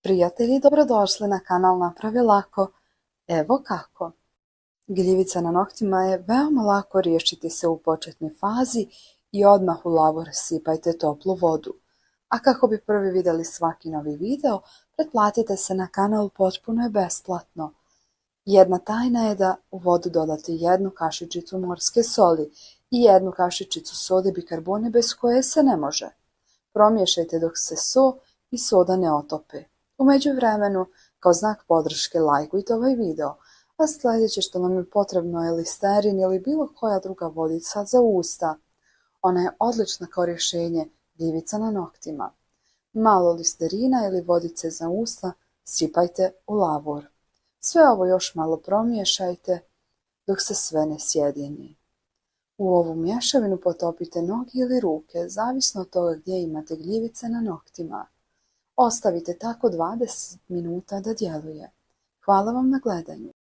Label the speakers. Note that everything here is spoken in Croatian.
Speaker 1: Prijatelji, dobrodošli na kanal Napravi lako. Evo kako. Gljivica na noktima je veoma lako riješiti se u početnoj fazi i odmah u lavor sipajte toplu vodu. A kako bi prvi vidjeli svaki novi video, pretplatite se na kanal, potpuno je besplatno. Jedna tajna je da u vodu dodate 1 kašičicu morske soli i 1 kašičicu sode bikarbone bez koje se ne može. Promiješajte dok se so i soda ne otope. U međuvremenu, kao znak podrške, lajkujte ovaj video, a sljedeće što nam je potrebno je listerin ili bilo koja druga vodica za usta. Ona je odlična kao rješenje gljivica na noktima. Malo listerina ili vodice za usta sipajte u lavor. Sve ovo još malo promiješajte dok se sve ne sjedini. U ovu mješavinu potopite noge ili ruke, zavisno od toga gdje imate gljivice na noktima. Ostavite tako 20 minuta da djeluje. Hvala vam na gledanju.